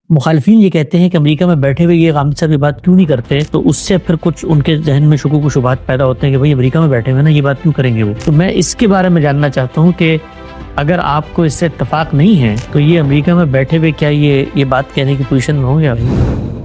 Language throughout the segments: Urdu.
مخالفین یہ کہتے ہیں کہ امریکہ میں بیٹھے ہوئے یہ غامدی صاحب یہ بات کیوں نہیں کرتے، تو اس سے پھر کچھ ان کے ذہن میں شکوک و شبہات پیدا ہوتے ہیں کہ بھئی امریکہ میں بیٹھے ہوئے نا، یہ بات کیوں کریں گے وہ۔ تو میں اس کے بارے میں جاننا چاہتا ہوں کہ اگر آپ کو اس سے اتفاق نہیں ہے تو یہ امریکہ میں بیٹھے ہوئے کیا یہ بات کہنے کی پوزیشن میں ہوں گے؟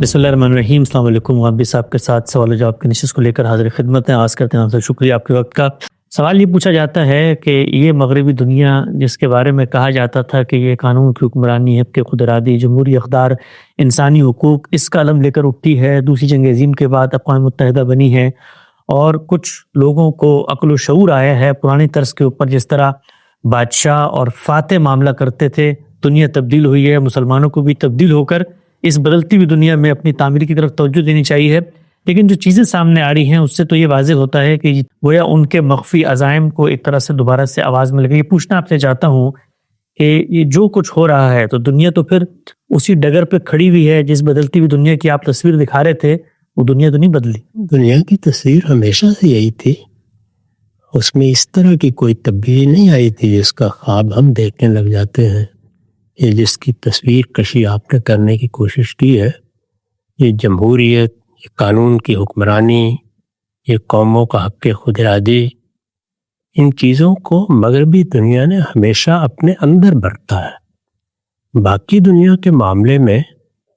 بسم اللہ الرحمن الرحیم، السلام علیکم۔ غامدی صاحب کے ساتھ سوال و جواب کی نشست کو لے کر حاضر خدمت ہیں۔ آغاز کرتے ہیں آپ سے، شکریہ آپ کے وقت کا۔ سوال یہ پوچھا جاتا ہے کہ یہ مغربی دنیا جس کے بارے میں کہا جاتا تھا کہ یہ قانون کی حکمرانی، حق خود ارادی، جمہوری اقدار، انسانی حقوق، اس کا علم لے کر اٹھی ہے، دوسری جنگ عظیم کے بعد اقوام متحدہ بنی ہے، اور کچھ لوگوں کو عقل و شعور آیا ہے پرانی طرز کے اوپر، جس طرح بادشاہ اور فاتح معاملہ کرتے تھے۔ دنیا تبدیل ہوئی ہے، مسلمانوں کو بھی تبدیل ہو کر اس بدلتی ہوئی دنیا میں اپنی تعمیر کی طرف توجہ دینی چاہیے۔ لیکن جو چیزیں سامنے آ رہی ہیں اس سے تو یہ واضح ہوتا ہے کہ گویا ان کے مخفی عزائم کو ایک طرح سے دوبارہ سے آواز مل گئی۔ یہ پوچھنا آپ سے چاہتا ہوں کہ یہ جو کچھ ہو رہا ہے تو دنیا تو پھر اسی ڈگر پہ کھڑی ہوئی ہے، جس بدلتی ہوئی دنیا کی آپ تصویر دکھا رہے تھے، وہ دنیا تو نہیں بدلی؟ دنیا کی تصویر ہمیشہ سے یہی تھی، اس میں اس طرح کی کوئی تبدیلی نہیں آئی تھی جس کا خواب ہم دیکھنے لگ جاتے ہیں۔ یہ جس کی تصویر کشی آپ نے کرنے کی کوشش کی ہے، یہ جمہوریت، یہ قانون کی حکمرانی، یہ قوموں کا حق خود ارادی، ان چیزوں کو مغربی دنیا نے ہمیشہ اپنے اندر برتا ہے۔ باقی دنیا کے معاملے میں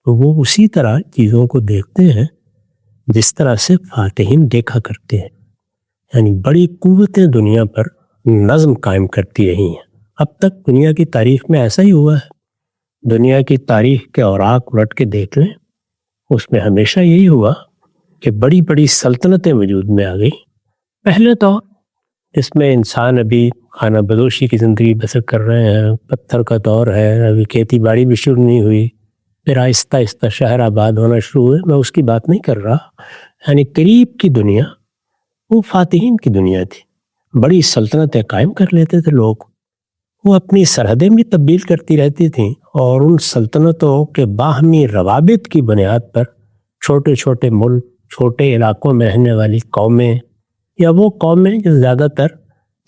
وہ اسی طرح چیزوں کو دیکھتے ہیں جس طرح سے فاتحین دیکھا کرتے ہیں، یعنی بڑی قوتیں دنیا پر نظم قائم کرتی رہی ہیں۔ اب تک دنیا کی تاریخ میں ایسا ہی ہوا ہے۔ دنیا کی تاریخ کے اوراق الٹ کے دیکھ لیں، اس میں ہمیشہ یہی ہوا کہ بڑی بڑی سلطنتیں وجود میں آ گئی۔ پہلے تو اس میں انسان ابھی خانہ بدوشی کی زندگی بسر کر رہے ہیں، پتھر کا دور ہے، ابھی کھیتی باڑی بھی شروع نہیں ہوئی، پھر آہستہ آہستہ شہر آباد ہونا شروع ہوئے۔ میں اس کی بات نہیں کر رہا، یعنی قریب کی دنیا وہ فاتحین کی دنیا تھی۔ بڑی سلطنتیں قائم کر لیتے تھے لوگ، وہ اپنی سرحدیں بھی تبدیل کرتی رہتی تھیں، اور ان سلطنتوں کے باہمی روابط کی بنیاد پر چھوٹے چھوٹے ملک، چھوٹے علاقوں میں رہنے والی قومیں، یا وہ قومیں جو زیادہ تر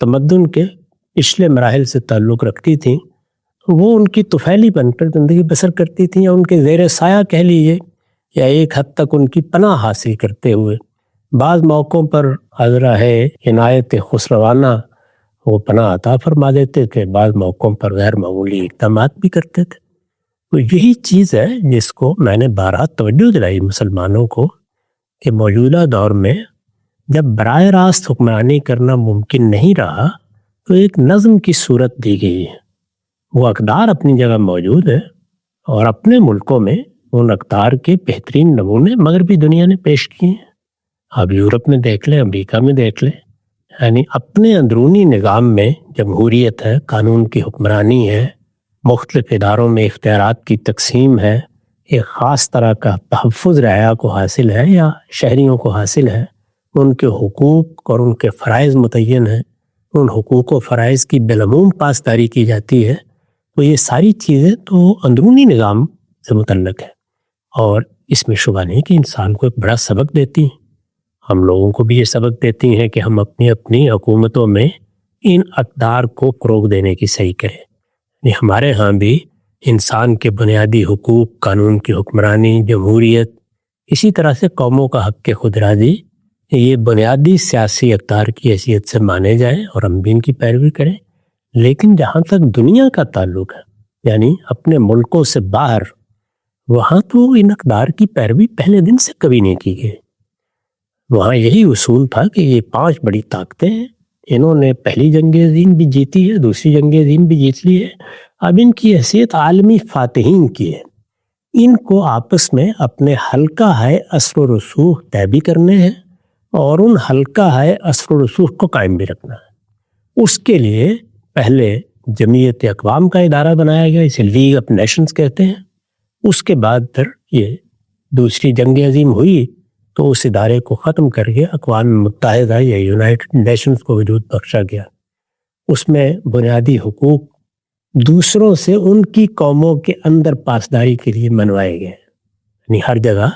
تمدن کے پچھلے مراحل سے تعلق رکھتی تھیں، وہ ان کی طفیلی بن کر زندگی بسر کرتی تھیں، یا ان کے زیر سایہ کہہ لیجیے، یا ایک حد تک ان کی پناہ حاصل کرتے ہوئے۔ بعض موقعوں پر حضرہ ہے عنایت خسروانہ وہ پناہ عطا فرما دیتے تھے، بعض موقعوں پر غیر معمولی اقدامات بھی کرتے تھے۔ تو یہی چیز ہے جس کو میں نے بارہا توجہ دلائی مسلمانوں کو کہ موجودہ دور میں جب براہ راست حکمرانی کرنا ممکن نہیں رہا تو ایک نظم کی صورت دی گئی ہے۔ وہ اقدار اپنی جگہ موجود ہے، اور اپنے ملکوں میں ان اقدار کے بہترین نمونے مغربی دنیا نے پیش کیے ہیں۔ اب یورپ میں دیکھ لیں، امریکہ میں دیکھ لیں، یعنی اپنے اندرونی نظام میں جمہوریت ہے، قانون کی حکمرانی ہے، مختلف اداروں میں اختیارات کی تقسیم ہے، ایک خاص طرح کا تحفظ رعایا کو حاصل ہے یا شہریوں کو حاصل ہے، ان کے حقوق اور ان کے فرائض متعین ہیں، ان حقوق و فرائض کی بالعموم پاسداری کی جاتی ہے۔ تو یہ ساری چیزیں تو اندرونی نظام سے متعلق ہے، اور اس میں شبہ نہیں کہ انسان کو ایک بڑا سبق دیتی ہیں۔ ہم لوگوں کو بھی یہ سبق دیتی ہیں کہ ہم اپنی اپنی حکومتوں میں ان اقدار کو فروغ دینے کی صحیح کریں۔ ہمارے ہاں بھی انسان کے بنیادی حقوق، قانون کی حکمرانی، جمہوریت، اسی طرح سے قوموں کا حق خود ارادی، یہ بنیادی سیاسی اقدار کی حیثیت سے مانے جائیں، اور ہم بھی ان کی پیروی کریں۔ لیکن جہاں تک دنیا کا تعلق ہے، یعنی اپنے ملکوں سے باہر، وہاں تو ان اقدار کی پیروی پہلے دن سے کبھی نہیں کی گئی۔ وہاں یہی اصول تھا کہ یہ 5 بڑی طاقتیں ہیں، انہوں نے پہلی جنگ عظیم بھی جیتی ہے، دوسری جنگ عظیم بھی جیت لی ہے، اب ان کی حیثیت عالمی فاتحین کی ہے۔ ان کو آپس میں اپنے حلقہ ہے اثر و رسوخ طے بھی کرنے ہیں، اور ان حلقہ ہے اثر و رسوخ کو قائم بھی رکھنا ہے۔ اس کے لیے پہلے جمعیت اقوام کا ادارہ بنایا گیا، اسے لیگ آف نیشنز کہتے ہیں۔ اس کے بعد پھر یہ دوسری جنگ عظیم ہوئی تو اس ادارے کو ختم کر کے اقوام متحدہ یا یونائٹڈ نیشنز کو وجود بخشا گیا۔ اس میں بنیادی حقوق دوسروں سے ان کی قوموں کے اندر پاسداری کے لیے منوائے گئے، یعنی ہر جگہ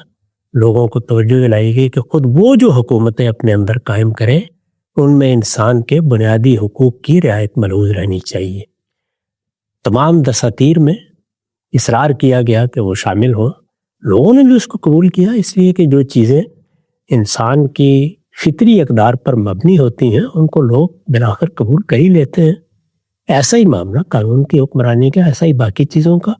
لوگوں کو توجہ دلائی گئی کہ خود وہ جو حکومتیں اپنے اندر قائم کریں ان میں انسان کے بنیادی حقوق کی رعایت ملحوظ رہنی چاہیے۔ تمام دساتیر میں اصرار کیا گیا کہ وہ شامل ہو. لوگوں نے بھی اس کو قبول کیا، اس لیے کہ جو چیزیں انسان کی فطری اقدار پر مبنی ہوتی ہیں ان کو لوگ بلاخر قبول کر ہی لیتے ہیں. ایسا ہی معاملہ قانون کی حکمرانی کا، ایسا ہی باقی چیزوں کا.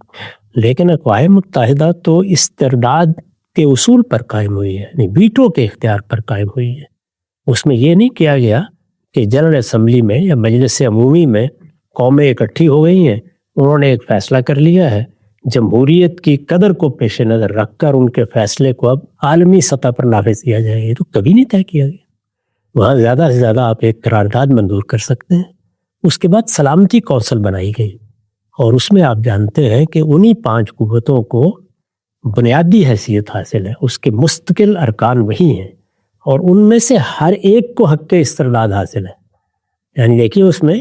لیکن اقوام متحدہ تو استرداد کے اصول پر قائم ہوئی ہے، یعنی ویٹو کے اختیار پر قائم ہوئی ہے. اس میں یہ نہیں کیا گیا کہ جنرل اسمبلی میں یا مجلس عمومی میں قومیں اکٹھی ہو گئی ہیں، انہوں نے ایک فیصلہ کر لیا ہے، جمہوریت کی قدر کو پیش نظر رکھ کر ان کے فیصلے کو اب عالمی سطح پر نافذ کیا جائے. یہ تو کبھی نہیں طے کیا گیا. وہاں زیادہ سے زیادہ آپ ایک قرارداد منظور کر سکتے ہیں. اس کے بعد سلامتی کونسل بنائی گئی، اور اس میں آپ جانتے ہیں کہ انہی 5 قوتوں کو بنیادی حیثیت حاصل ہے، اس کے مستقل ارکان وہی ہیں، اور ان میں سے ہر ایک کو حق استرداد حاصل ہے. یعنی دیکھیے اس میں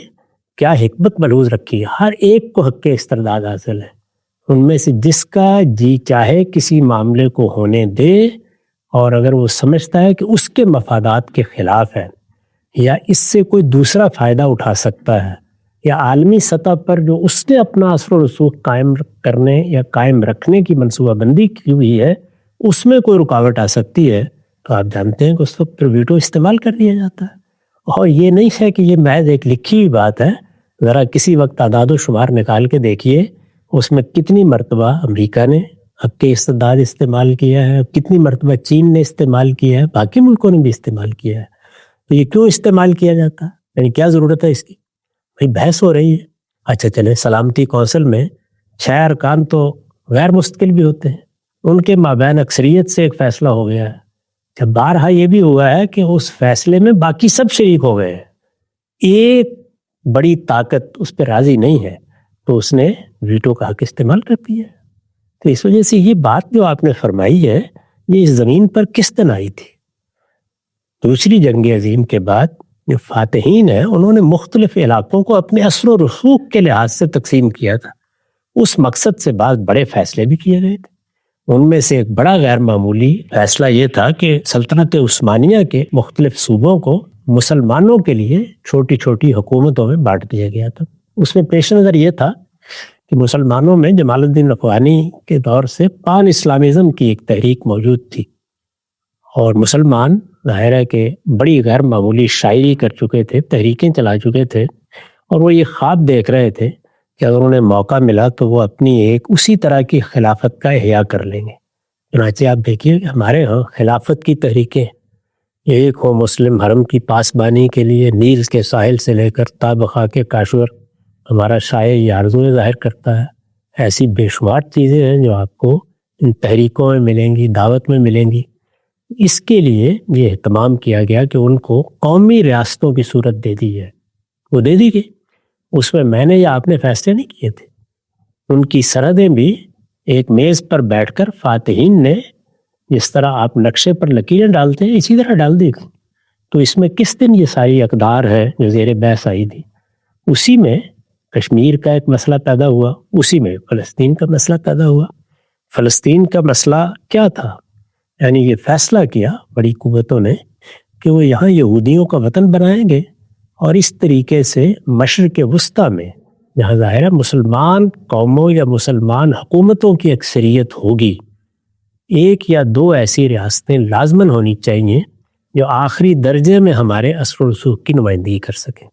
کیا حکمت ملحوظ رکھی ہے، ہر ایک کو حق استرداد حاصل ہے. ان میں سے جس کا جی چاہے کسی معاملے کو ہونے دے، اور اگر وہ سمجھتا ہے کہ اس کے مفادات کے خلاف ہے یا اس سے کوئی دوسرا فائدہ اٹھا سکتا ہے، یا عالمی سطح پر جو اس نے اپنا اثر و رسوخ قائم کرنے یا قائم رکھنے کی منصوبہ بندی کی ہوئی ہے، اس میں کوئی رکاوٹ آ سکتی ہے، تو آپ جانتے ہیں کہ اس وقت ویٹو استعمال کر لیا جاتا ہے. اور یہ نہیں ہے کہ یہ محض ایک لکھی ہوئی بات ہے. ذرا کسی وقت اعداد و شمار نکال کے دیکھیے، اس میں کتنی مرتبہ امریکہ نے حق استرداد استعمال کیا ہے، کتنی مرتبہ چین نے استعمال کیا ہے، باقی ملکوں نے بھی استعمال کیا ہے. تو یہ کیوں استعمال کیا جاتا ہے؟ یعنی کیا ضرورت ہے اس کی؟ بھائی بحث ہو رہی ہے. اچھا چلے، سلامتی کونسل میں 6 ارکان تو غیر مستقل بھی ہوتے ہیں، ان کے مابین اکثریت سے ایک فیصلہ ہو گیا ہے. جب بارہا یہ بھی ہوا ہے کہ اس فیصلے میں باقی سب شریک ہو گئے ہیں، ایک بڑی طاقت اس پہ راضی نہیں ہے تو اس نے ویٹو کا حق استعمال کر دیا ہے. تو اس وجہ سے یہ بات جو آپ نے فرمائی ہے، یہ اس زمین پر کس دن آئی تھی؟ دوسری جنگ عظیم کے بعد جو فاتحین ہیں انہوں نے مختلف علاقوں کو اپنے اثر و رسوخ کے لحاظ سے تقسیم کیا تھا. اس مقصد سے بعض بڑے فیصلے بھی کیے گئے تھے. ان میں سے ایک بڑا غیر معمولی فیصلہ یہ تھا کہ سلطنت عثمانیہ کے مختلف صوبوں کو مسلمانوں کے لیے چھوٹی چھوٹی حکومتوں میں بانٹ دیا گیا تھا. اس میں پیش نظر یہ تھا کہ مسلمانوں میں جمال الدین افغانی کے دور سے پان اسلامزم کی ایک تحریک موجود تھی، اور مسلمان ظاہر ہے کہ بڑی غیر معمولی شاعری کر چکے تھے، تحریکیں چلا چکے تھے، اور وہ یہ خواب دیکھ رہے تھے کہ اگر انہیں موقع ملا تو وہ اپنی ایک اسی طرح کی خلافت کا احیاء کر لیں گے. چنانچہ آپ دیکھیے کہ ہمارے ہاں خلافت کی تحریکیں، ایک ہو مسلم حرم کی پاسبانی کے لیے نیل کے ساحل سے لے کر تابخا کے کاشور، ہمارا شاعر یہ آرزویں ظاہر کرتا ہے. ایسی بے شمار چیزیں ہیں جو آپ کو ان تحریکوں میں ملیں گی، دعوت میں ملیں گی. اس کے لیے یہ اہتمام کیا گیا کہ ان کو قومی ریاستوں کی صورت دے دی ہے. وہ دے دی گئی، اس میں نے یا آپ نے فیصلے نہیں کیے تھے. ان کی سرحدیں بھی ایک میز پر بیٹھ کر فاتحین نے جس طرح آپ نقشے پر لکیریں ڈالتے ہیں اسی طرح ڈال دی. تو اس میں کس دن یہ ساری اقدار ہے جو زیر بحث آئی تھی؟ اسی میں کشمیر کا ایک مسئلہ پیدا ہوا، اسی میں فلسطین کا مسئلہ پیدا ہوا. فلسطین کا مسئلہ کیا تھا؟ یعنی یہ فیصلہ کیا بڑی قوتوں نے کہ وہ یہاں یہودیوں کا وطن بنائیں گے، اور اس طریقے سے مشرق وسطیٰ میں جہاں ظاہر ہے مسلمان قوموں یا مسلمان حکومتوں کی اکثریت ہوگی، 1 یا 2 ایسی ریاستیں لازماً ہونی چاہیے جو آخری درجے میں ہمارے اثر و رسوخ کی نمائندگی کر سکیں.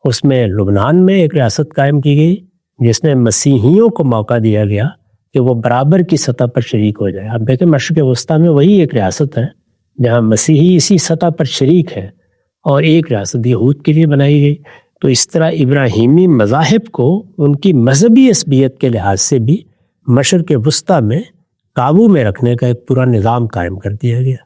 اس میں لبنان میں ایک ریاست قائم کی گئی جس میں مسیحیوں کو موقع دیا گیا کہ وہ برابر کی سطح پر شریک ہو جائے. اب دیکھیں مشرق وسطیٰ میں وہی ایک ریاست ہے جہاں مسیحی اسی سطح پر شریک ہے، اور ایک ریاست یہود کے لیے بنائی گئی. تو اس طرح ابراہیمی مذاہب کو ان کی مذہبی عصبیت کے لحاظ سے بھی مشرق وسطیٰ میں قابو میں رکھنے کا ایک پورا نظام قائم کر دیا گیا.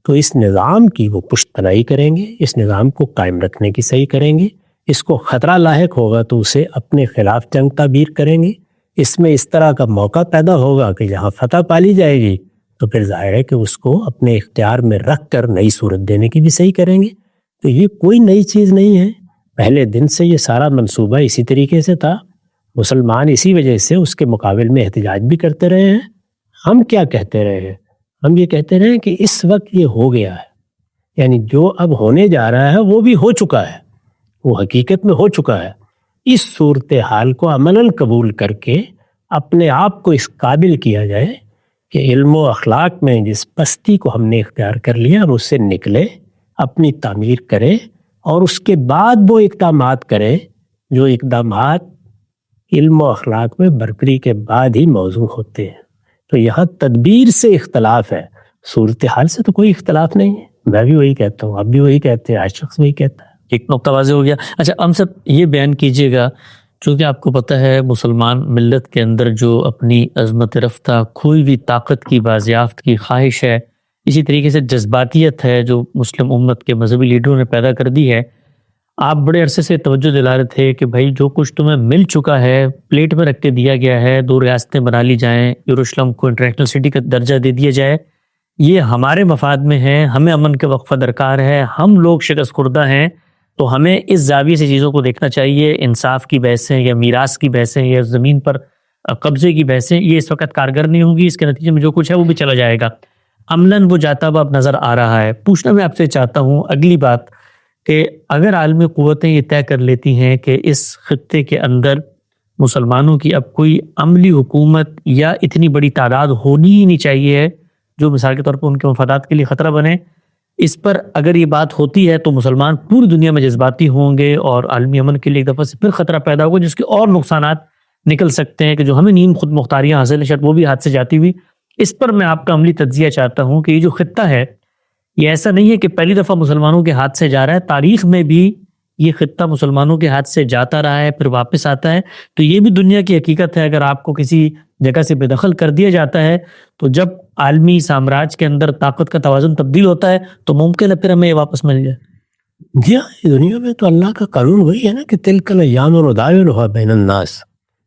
تو اس نظام کی وہ پشت پناہی کریں گے، اس نظام کو قائم رکھنے کی صحیح کریں گے. اس کو خطرہ لاحق ہوگا تو اسے اپنے خلاف جنگ تعبیر کریں گے. اس میں اس طرح کا موقع پیدا ہوگا کہ جہاں فتح پالی جائے گی تو پھر ظاہر ہے کہ اس کو اپنے اختیار میں رکھ کر نئی صورت دینے کی بھی صحیح کریں گے. تو یہ کوئی نئی چیز نہیں ہے، پہلے دن سے یہ سارا منصوبہ اسی طریقے سے تھا. مسلمان اسی وجہ سے اس کے مقابل میں احتجاج بھی کرتے رہے ہیں. ہم کیا کہتے رہے ہیں؟ ہم یہ کہتے رہے ہیں کہ اس وقت یہ ہو گیا ہے، یعنی جو اب ہونے جا رہا ہے وہ بھی ہو چکا ہے، وہ حقیقت میں ہو چکا ہے. اس صورتحال کو عملاً قبول کر کے اپنے آپ کو اس قابل کیا جائے کہ علم و اخلاق میں جس پستی کو ہم نے اختیار کر لیا ہم اس سے نکلے، اپنی تعمیر کرے اور اس کے بعد وہ اقدامات کرے جو اقدامات علم و اخلاق میں برتری کے بعد ہی موضوع ہوتے ہیں۔ تو یہاں تدبیر سے اختلاف ہے، صورتحال سے تو کوئی اختلاف نہیں ہے۔ میں بھی وہی کہتا ہوں، آپ بھی وہی کہتے ہیں، آج شخص وہی کہتا ہے۔ ایک نقطہ واضح ہو گیا۔ اچھا ہم سب یہ بیان کیجئے گا، چونکہ آپ کو پتہ ہے مسلمان ملت کے اندر جو اپنی عظمت رفتہ کھوئی ہوئی طاقت کی بازیافت کی خواہش ہے، اسی طریقے سے جذباتیت ہے جو مسلم امت کے مذہبی لیڈروں نے پیدا کر دی ہے، آپ بڑے عرصے سے توجہ دلا رہے تھے کہ بھائی جو کچھ تمہیں مل چکا ہے پلیٹ میں رکھ کے دیا گیا ہے، 2 ریاستیں بنا لی جائیں، یروشلم کو انٹرنیشنل سٹی کا درجہ دے دیا جائے، یہ ہمارے مفاد میں ہے، ہمیں امن کے وقفہ درکار ہے، ہم لوگ شکست خوردہ ہیں، تو ہمیں اس زاویے سے چیزوں کو دیکھنا چاہیے۔ انصاف کی بحثیں یا میراث کی بحثیں یا زمین پر قبضے کی بحثیں یہ اس وقت کارگر نہیں ہوگی، اس کے نتیجے میں جو کچھ ہے وہ بھی چلا جائے گا، عملاً وہ جاتا ہوا اب نظر آ رہا ہے۔ پوچھنا میں آپ سے چاہتا ہوں اگلی بات کہ اگر عالمی قوتیں یہ طے کر لیتی ہیں کہ اس خطے کے اندر مسلمانوں کی اب کوئی عملی حکومت یا اتنی بڑی تعداد ہونی ہی نہیں چاہیے جو مثال کے طور پر ان کے مفادات کے لیے خطرہ بنے، اس پر اگر یہ بات ہوتی ہے تو مسلمان پوری دنیا میں جذباتی ہوں گے اور عالمی امن کے لیے ایک دفعہ سے پھر خطرہ پیدا ہوگا، جس کے اور نقصانات نکل سکتے ہیں کہ جو ہمیں نیم خود مختاریاں حاصل ہیں شاید وہ بھی ہاتھ سے جاتی ہوئی۔ اس پر میں آپ کا عملی تجزیہ چاہتا ہوں کہ یہ جو خطہ ہے یہ ایسا نہیں ہے کہ پہلی دفعہ مسلمانوں کے ہاتھ سے جا رہا ہے، تاریخ میں بھی یہ خطہ مسلمانوں کے ہاتھ سے جاتا رہا ہے پھر واپس آتا ہے، تو یہ بھی دنیا کی حقیقت ہے۔ اگر آپ کو کسی جگہ سے بے دخل کر دیا جاتا ہے تو جب عالمی سامراج کے اندر طاقت کا توازن تبدیل ہوتا ہے تو ممکن ہے پھر ہمیں یہ واپس مل جائے۔ جی ہاں، دنیا میں تو اللہ کا قانون وہی ہے نا کہ تلک الایام نداولها بین الناس۔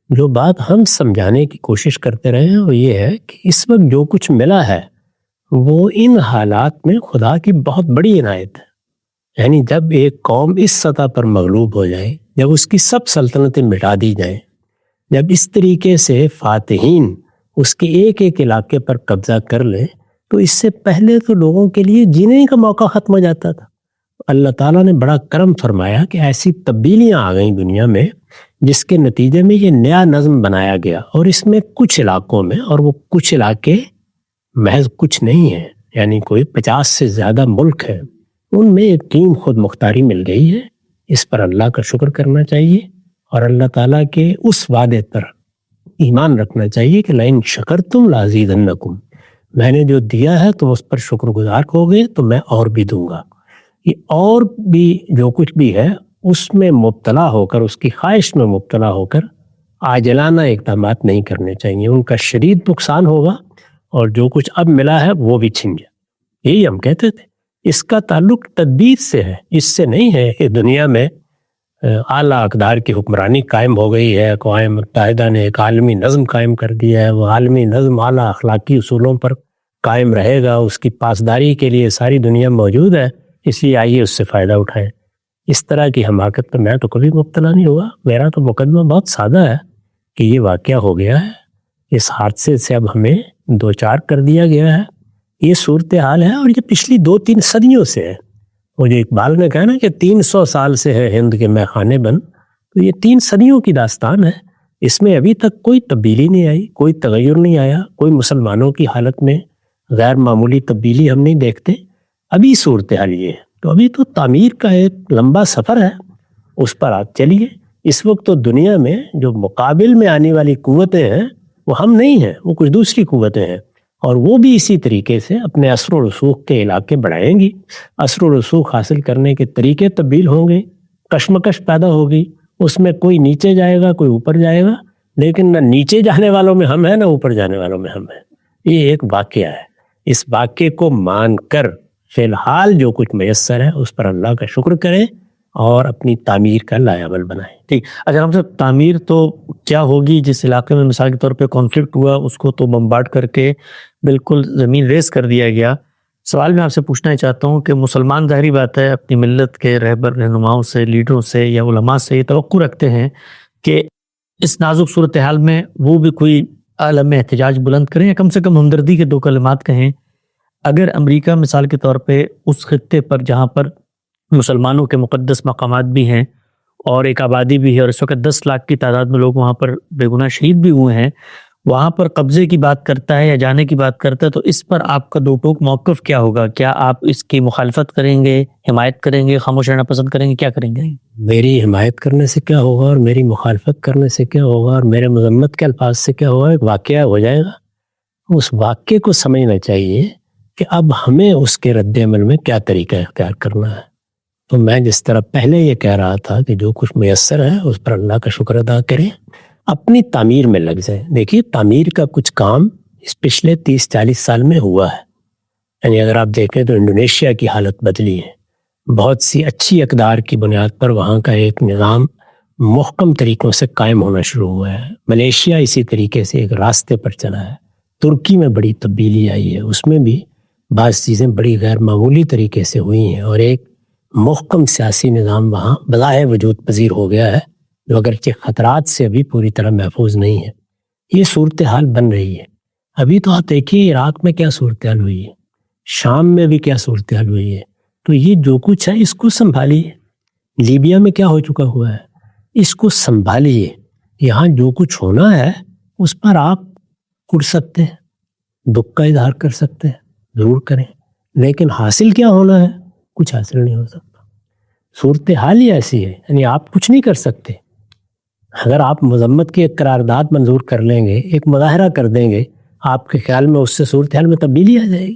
جو بات ہم سمجھانے کی کوشش کرتے رہے ہیں وہ یہ ہے کہ اس وقت جو کچھ ملا ہے وہ ان حالات میں خدا کی بہت بڑی عنایت ہے۔ یعنی جب ایک قوم اس سطح پر مغلوب ہو جائے، جب اس کی سب سلطنتیں مٹا دی جائیں، جب اس طریقے سے فاتحین اس کے ایک ایک علاقے پر قبضہ کر لیں، تو اس سے پہلے تو لوگوں کے لیے جینے کا موقع ختم ہو جاتا تھا۔ اللہ تعالیٰ نے بڑا کرم فرمایا کہ ایسی تبدیلیاں آ گئیں دنیا میں جس کے نتیجے میں یہ نیا نظم بنایا گیا، اور اس میں کچھ علاقوں میں، اور وہ کچھ علاقے محض کچھ نہیں ہیں، یعنی کوئی 50 سے زیادہ ملک ہیں، ان میں ایک ٹیم خود مختاری مل گئی ہے۔ اس پر اللہ کا شکر کرنا چاہیے اور اللہ تعالیٰ کے اس وعدے پر ایمان رکھنا چاہیے کہ لئن شکرتم لازیدنکم، میں نے جو دیا ہے تم اس پر شکر گزار ہوگے تو میں اور بھی دوں گا۔ یہ اور بھی جو کچھ بھی ہے اس میں مبتلا ہو کر، اس کی خواہش میں مبتلا ہو کر عاجلانہ اقدامات نہیں کرنے چاہیے، ان کا شدید نقصان ہوگا اور جو کچھ اب ملا ہے وہ بھی چھن جائے۔ یہی ہم کہتے تھے، اس کا تعلق تدبیر سے ہے، اس سے نہیں ہے کہ دنیا میں اعلیٰ اقدار کی حکمرانی قائم ہو گئی ہے، اقوام متحدہ نے ایک عالمی نظم قائم کر دیا ہے، وہ عالمی نظم اعلیٰ اخلاقی اصولوں پر قائم رہے گا، اس کی پاسداری کے لیے ساری دنیا موجود ہے، اس لیے آئیے اس سے فائدہ اٹھائیں۔ اس طرح کی حماقت پر میں تو کبھی مبتلا نہیں ہوا۔ میرا تو مقدمہ بہت سادہ ہے کہ یہ واقعہ ہو گیا ہے، اس حادثے سے اب ہمیں دوچار کر دیا گیا ہے، یہ صورتحال ہے، اور یہ پچھلی 2-3 صدیوں سے ہے۔ وہ جو اقبال نے کہا نا کہ 300 سال سے ہے ہند کے میخانے بند، تو یہ 3 صدیوں کی داستان ہے، اس میں ابھی تک کوئی تبدیلی نہیں آئی، کوئی تغیر نہیں آیا، کوئی مسلمانوں کی حالت میں غیر معمولی تبدیلی ہم نہیں دیکھتے۔ ابھی صورتحال یہ ہے، تو ابھی تو تعمیر کا ایک لمبا سفر ہے، اس پر آپ چلیے۔ اس وقت تو دنیا میں جو مقابل میں آنے والی قوتیں ہیں وہ ہم نہیں ہیں، وہ کچھ دوسری قوتیں ہیں، اور وہ بھی اسی طریقے سے اپنے اثر و رسوخ کے علاقے بڑھائیں گی، اثر و رسوخ حاصل کرنے کے طریقے تبدیل ہوں گے، کشمکش پیدا ہوگی، اس میں کوئی نیچے جائے گا کوئی اوپر جائے گا، لیکن نہ نیچے جانے والوں میں ہم ہیں نہ اوپر جانے والوں میں ہم ہیں۔ یہ ایک واقعہ ہے، اس واقعے کو مان کر فی الحال جو کچھ میسر ہے اس پر اللہ کا شکر کریں اور اپنی تعمیر کا لائحہ بنائیں۔ ٹھیک، اچھا ہم صاحب تعمیر تو کیا ہوگی؟ جس علاقے میں مثال کے طور پہ کانفلکٹ ہوا اس کو تو بمبارڈ کر کے بالکل زمین ریز کر دیا گیا۔ سوال میں آپ سے پوچھنا چاہتا ہوں کہ مسلمان ظاہری بات ہے اپنی ملت کے رہبر رہنماؤں سے، لیڈروں سے یا علماء سے یہ توقع رکھتے ہیں کہ اس نازک صورتحال میں وہ بھی کوئی عالم احتجاج بلند کریں یا کم سے کم ہمدردی کے 2 کلمات کہیں۔ اگر امریکہ مثال کے طور پہ اس خطے پر جہاں پر مسلمانوں کے مقدس مقامات بھی ہیں اور ایک آبادی بھی ہے اور اس وقت 10 لاکھ کی تعداد میں لوگ وہاں پر بے گناہ شہید بھی ہوئے ہیں، وہاں پر قبضے کی بات کرتا ہے یا جانے کی بات کرتا ہے، تو اس پر آپ کا دو ٹوک موقف کیا ہوگا؟ کیا آپ اس کی مخالفت کریں گے، حمایت کریں گے، خاموش رہنا پسند کریں گے، کیا کریں گے؟ میری حمایت کرنے سے کیا ہوگا اور میری مخالفت کرنے سے کیا ہوگا اور میرے مذمت کے الفاظ سے کیا ہوگا؟ ایک واقعہ ہو جائے گا. اس واقعے کو سمجھنا چاہیے کہ اب ہمیں اس کے رد عمل میں کیا طریقہ اختیار کرنا ہے. تو میں جس طرح پہلے یہ کہہ رہا تھا کہ جو کچھ میسر ہے اس پر اللہ کا شکر ادا کریں، اپنی تعمیر میں لگ جائیں. دیکھیے تعمیر کا کچھ کام اس پچھلے 30-40 سال میں ہوا ہے. یعنی اگر آپ دیکھیں تو انڈونیشیا کی حالت بدلی ہے، بہت سی اچھی اقدار کی بنیاد پر وہاں کا ایک نظام محکم طریقوں سے قائم ہونا شروع ہوا ہے. ملیشیا اسی طریقے سے ایک راستے پر چلا ہے. ترکی میں بڑی تبدیلی آئی ہے، اس میں بھی بعض چیزیں بڑی غیر معمولی طریقے سے ہوئی ہیں اور ایک محکم سیاسی نظام وہاں بظاہر وجود پذیر ہو گیا ہے، جو اگرچہ خطرات سے ابھی پوری طرح محفوظ نہیں ہے. یہ صورتحال بن رہی ہے. ابھی تو آپ دیکھیے عراق میں کیا صورتحال ہوئی ہے، شام میں بھی کیا صورتحال ہوئی ہے. تو یہ جو کچھ ہے اس کو سنبھالیے. لیبیا میں کیا ہو چکا ہوا ہے، اس کو سنبھالیے. یہاں جو کچھ ہونا ہے اس پر آپ اڑ سکتے ہیں، دکھ کا اظہار کر سکتے ہیں، ضرور کریں، لیکن حاصل کیا ہونا ہے؟ کچھ حاصل نہیں ہو سکتا. صورتحال ہی ایسی ہے، یعنی آپ کچھ نہیں کر سکتے. اگر آپ مذمت کی ایک قرارداد منظور کر لیں گے، ایک مظاہرہ کر دیں گے، آپ کے خیال میں اس سے صورتحال میں تبدیلی آ جائے گی.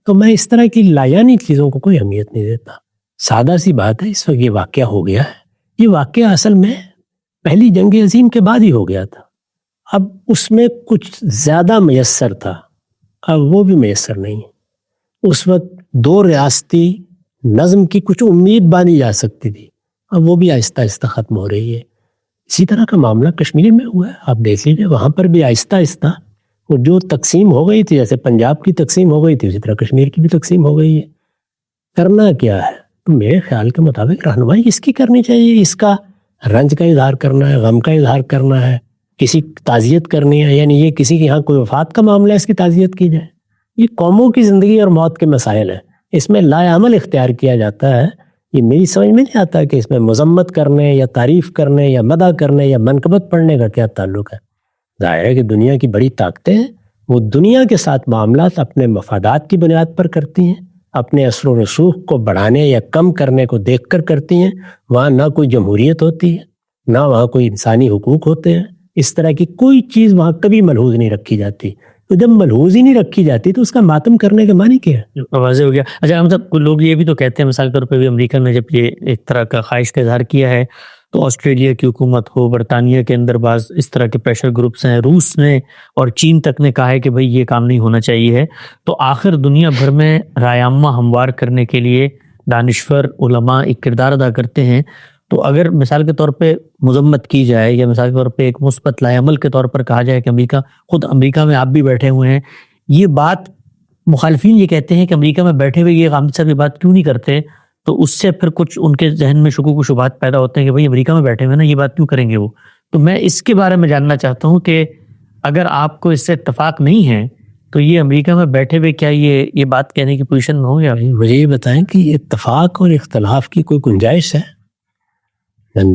تو میں اس طرح کی لایانی چیزوں کو کوئی اہمیت نہیں دیتا. سادہ سی بات ہے، اس وقت یہ واقعہ ہو گیا ہے. یہ واقعہ اصل میں پہلی جنگ عظیم کے بعد ہی ہو گیا تھا. اب اس میں کچھ زیادہ میسر تھا، اب وہ بھی میسر نہیں ہے. اس وقت 2 ریاستی نظم کی کچھ امید باندھی جا سکتی تھی، اب وہ بھی آہستہ آہستہ ختم ہو رہی ہے. اسی طرح کا معاملہ کشمیر میں ہوا ہے. آپ دیکھ لیجیے وہاں پر بھی آہستہ آہستہ وہ جو تقسیم ہو گئی تھی، جیسے پنجاب کی تقسیم ہو گئی تھی، اسی طرح کشمیر کی بھی تقسیم ہو گئی ہے. کرنا کیا ہے؟ تو میرے خیال کے مطابق رہنمائی اس کی کرنی چاہیے. اس کا رنج کا اظہار کرنا ہے، غم کا اظہار کرنا ہے، کسی تعزیت کرنی ہے. یعنی یہ کسی کے یہاں کوئی وفات کا معاملہ ہے اس کی تعزیت کی جائے. یہ قوموں کی زندگی اور موت کے مسائل ہیں، اس میں لا عمل اختیار کیا جاتا ہے. یہ میری سمجھ میں نہیں آتا کہ اس میں مذمت کرنے یا تعریف کرنے یا مدح کرنے یا منقبت پڑھنے کا کیا تعلق ہے. ظاہر ہے کہ دنیا کی بڑی طاقتیں ہیں، وہ دنیا کے ساتھ معاملات اپنے مفادات کی بنیاد پر کرتی ہیں، اپنے اثر و رسوخ کو بڑھانے یا کم کرنے کو دیکھ کر کرتی ہیں. وہاں نہ کوئی جمہوریت ہوتی ہے، نہ وہاں کوئی انسانی حقوق ہوتے ہیں. اس طرح کی کوئی چیز وہاں کبھی ملحوظ نہیں رکھی جاتی. تو جب ملحوظ ہی نہیں رکھی جاتی تو اس کا ماتم کرنے کے معنی کیا ہے؟ واضح ہو گیا. اچھا مطلب لوگ یہ بھی تو کہتے ہیں، مثال کے طور پہ بھی امریکہ نے جب یہ ایک طرح کا خواہش کا اظہار کیا ہے تو آسٹریلیا کی حکومت ہو، برطانیہ کے اندر بعض اس طرح کے پریشر گروپس ہیں، روس نے اور چین تک نے کہا ہے کہ بھئی یہ کام نہیں ہونا چاہیے ہے. تو آخر دنیا بھر میں رائے عامہ ہموار کرنے کے لیے دانشور علماء ایک کردار ادا کرتے ہیں. تو اگر مثال کے طور پہ مذمت کی جائے یا مثال کے طور پہ ایک مثبت لائے عمل کے طور پر کہا جائے کہ امریکہ میں آپ بھی بیٹھے ہوئے ہیں، یہ بات مخالفین یہ کہتے ہیں کہ امریکہ میں بیٹھے ہوئے یہ غامدی صاحب یہ بات کیوں نہیں کرتے؟ تو اس سے پھر کچھ ان کے ذہن میں شکوک و شبہات پیدا ہوتے ہیں کہ بھئی امریکہ میں بیٹھے ہوئے نا، یہ بات کیوں کریں گے وہ. تو میں اس کے بارے میں جاننا چاہتا ہوں کہ اگر آپ کو اس سے اتفاق نہیں ہے تو یہ امریکہ میں بیٹھے ہوئے کیا یہ بات کہنے کی پوزیشن میں ہوں گے؟ مجھے یہ بتائیں کہ اتفاق اور اختلاف کی کوئی گنجائش ہے؟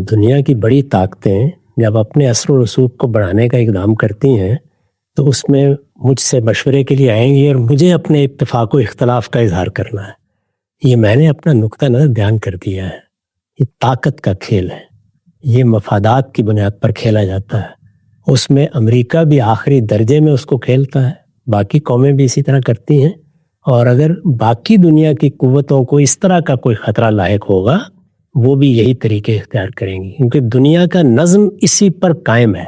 دنیا کی بڑی طاقتیں جب اپنے اثر و رسوخ کو بڑھانے کا اقدام کرتی ہیں تو اس میں مجھ سے مشورے کے لیے آئیں گی اور مجھے اپنے اتفاق و اختلاف کا اظہار کرنا ہے. یہ میں نے اپنا نقطہ نظر بیان کر دیا ہے. یہ طاقت کا کھیل ہے، یہ مفادات کی بنیاد پر کھیلا جاتا ہے. اس میں امریکہ بھی آخری درجے میں اس کو کھیلتا ہے، باقی قومیں بھی اسی طرح کرتی ہیں. اور اگر باقی دنیا کی قوتوں کو اس طرح کا کوئی خطرہ لاحق ہوگا وہ بھی یہی طریقے اختیار کریں گی، کیونکہ دنیا کا نظم اسی پر قائم ہے.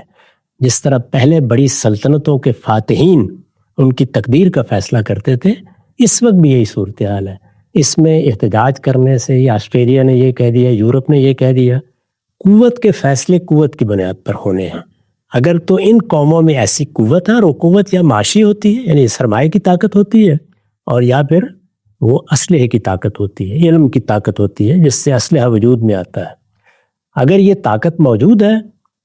جس طرح پہلے بڑی سلطنتوں کے فاتحین ان کی تقدیر کا فیصلہ کرتے تھے، اس وقت بھی یہی صورتحال ہے. اس میں احتجاج کرنے سے یا آسٹریلیا نے یہ کہہ دیا، یورپ نے یہ کہہ دیا، قوت کے فیصلے قوت کی بنیاد پر ہونے ہیں. اگر تو ان قوموں میں ایسی قوت ہے، اور وہ قوت یا معاشی ہوتی ہے یعنی سرمایہ کی طاقت ہوتی ہے، اور یا پھر وہ اسلحے کی طاقت ہوتی ہے، علم کی طاقت ہوتی ہے جس سے اسلحہ وجود میں آتا ہے. اگر یہ طاقت موجود ہے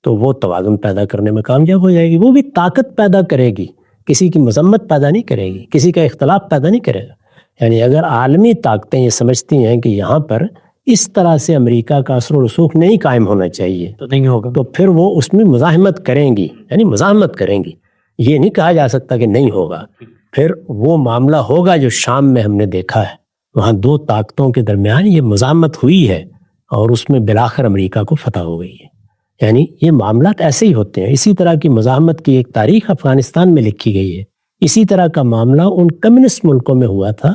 تو وہ توازن پیدا کرنے میں کامیاب ہو جائے گی. وہ بھی طاقت پیدا کرے گی، کسی کی مذمت پیدا نہیں کرے گی، کسی کا اختلاف پیدا نہیں کرے گا. یعنی اگر عالمی طاقتیں یہ سمجھتی ہیں کہ یہاں پر اس طرح سے امریکہ کا اثر و رسوخ نہیں قائم ہونا چاہیے، تو نہیں ہوگا. تو پھر وہ اس میں مزاحمت کریں گی، یعنی مزاحمت کریں گی. یہ نہیں کہا جا سکتا کہ نہیں ہوگا. پھر وہ معاملہ ہوگا جو شام میں ہم نے دیکھا ہے، وہاں دو طاقتوں کے درمیان یہ مزاحمت ہوئی ہے اور اس میں بالآخر امریکہ کو فتح ہو گئی ہے. یعنی یہ معاملات ایسے ہی ہوتے ہیں. اسی طرح کی مزاحمت کی ایک تاریخ افغانستان میں لکھی گئی ہے. اسی طرح کا معاملہ ان کمیونسٹ ملکوں میں ہوا تھا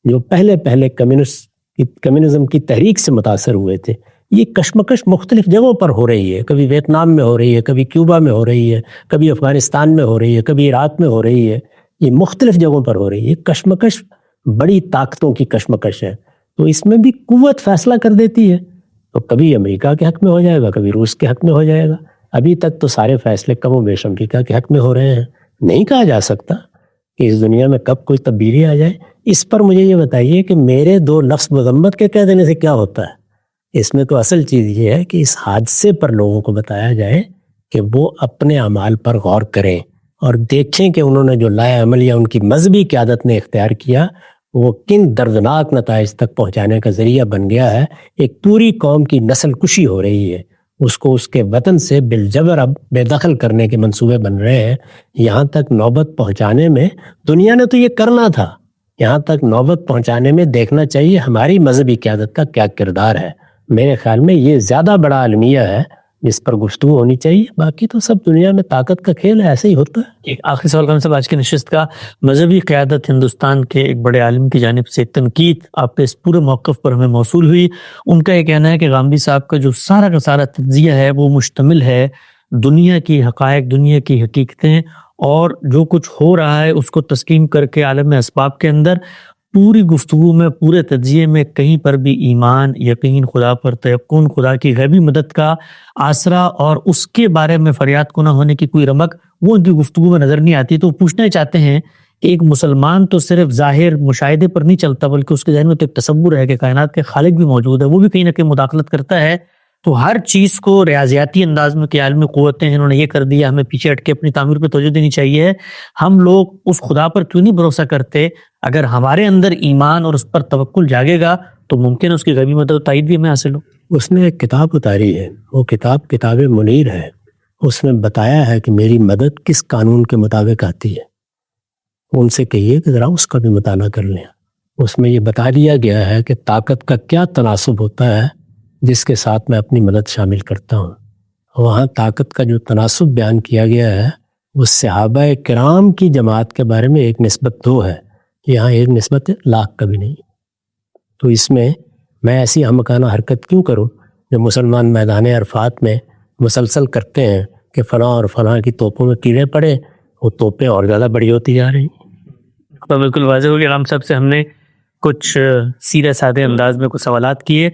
جو پہلے کمیونزم کی تحریک سے متاثر ہوئے تھے. یہ کشمکش مختلف جگہوں پر ہو رہی ہے. کبھی ویتنام میں ہو رہی ہے، کبھی کیوبا میں ہو رہی ہے، کبھی افغانستان میں ہو رہی ہے، کبھی عراق میں ہو رہی ہے. یہ مختلف جگہوں پر ہو رہی ہے. کشمکش بڑی طاقتوں کی کشمکش ہے. تو اس میں بھی قوت فیصلہ کر دیتی ہے. تو کبھی امریکہ کے حق میں ہو جائے گا، کبھی روس کے حق میں ہو جائے گا. ابھی تک تو سارے فیصلے کم و بیش امریکہ کے حق میں ہو رہے ہیں. نہیں کہا جا سکتا کہ اس دنیا میں کب کوئی تبدیلی آ جائے. اس پر مجھے یہ بتائیے کہ میرے دو لفظ مذمت کے کہہ دینے سے کیا ہوتا ہے؟ اس میں تو اصل چیز یہ ہے کہ اس حادثے پر لوگوں کو بتایا جائے کہ وہ اپنے اعمال پر غور کریں اور دیکھیں کہ انہوں نے جو لایا عمل یا ان کی مذہبی قیادت نے اختیار کیا وہ کن دردناک نتائج تک پہنچانے کا ذریعہ بن گیا ہے. ایک پوری قوم کی نسل کشی ہو رہی ہے، اس کو اس کے وطن سے بالجبر اب بے دخل کرنے کے منصوبے بن رہے ہیں. یہاں تک نوبت پہنچانے میں دنیا نے تو یہ کرنا تھا. یہاں تک نوبت پہنچانے میں دیکھنا چاہیے ہماری مذہبی قیادت کا کیا کردار ہے. میرے خیال میں یہ زیادہ بڑا المیہ ہے جس پر گفتگو ہونی چاہیے. باقی تو سب دنیا میں طاقت کا کھیل ہے، ایسے ہی ہوتا ہے. ایک آخری سوال کا صاحب، آج کی نشست کا مذہبی قیادت ہندوستان کے ایک بڑے عالم کی جانب سے تنقید آپ کے اس پورے موقف پر ہمیں موصول ہوئی. ان کا یہ کہنا ہے کہ غامدی صاحب کا جو سارا کا سارا تجزیہ ہے وہ مشتمل ہے دنیا کی حقائق، دنیا کی حقیقتیں، اور جو کچھ ہو رہا ہے اس کو تسلیم کر کے عالم اسباب کے اندر پوری گفتگو میں، پورے تجزیے میں کہیں پر بھی ایمان، یقین خدا پر، تیقن، خدا کی غیبی مدد کا آسرا اور اس کے بارے میں فریاد کو نہ ہونے کی کوئی رمق وہ ان کی گفتگو میں نظر نہیں آتی. تو پوچھنا چاہتے ہیں ایک مسلمان تو صرف ظاہر مشاہدے پر نہیں چلتا بلکہ اس کے ذہن میں تو ایک تصور ہے کہ کائنات کے خالق بھی موجود ہے، وہ بھی کہیں نہ کہیں مداخلت کرتا ہے. تو ہر چیز کو ریاضیاتی انداز میں کہ عالمی قوتیں ہیں، انہوں نے یہ کر دیا، ہمیں پیچھے ہٹ کے اپنی تعمیر پہ توجہ دینی چاہیے. ہم لوگ اس خدا پر کیوں نہیں بھروسہ کرتے؟ اگر ہمارے اندر ایمان اور اس پر توکل جاگے گا تو ممکن ہے اس کی غیبی مدد و تائید بھی ہمیں حاصل ہو. اس نے ایک کتاب اتاری ہے، وہ کتاب منیر ہے. اس میں بتایا ہے کہ میری مدد کس قانون کے مطابق آتی ہے. ان سے کہیے کہ ذرا اس کا بھی مطالعہ کر لیں. اس میں یہ بتا دیا گیا ہے کہ طاقت کا کیا تناسب ہوتا ہے جس کے ساتھ میں اپنی مدد شامل کرتا ہوں. وہاں طاقت کا جو تناسب بیان کیا گیا ہے وہ صحابہ کرام کی جماعت کے بارے میں 1:2 ہے. یہاں 1:1,00,000 کا بھی نہیں. تو اس میں ایسی احمقانہ حرکت کیوں کروں جو مسلمان میدان عرفات میں مسلسل کرتے ہیں کہ فلاں اور فلاں کی توپوں میں کیڑے پڑے، وہ توپیں اور زیادہ بڑی ہوتی جا رہی. بالکل واضح ہو گیا. رام صاحب سے ہم نے کچھ سیدھے سادے انداز میں کچھ سوالات کیے.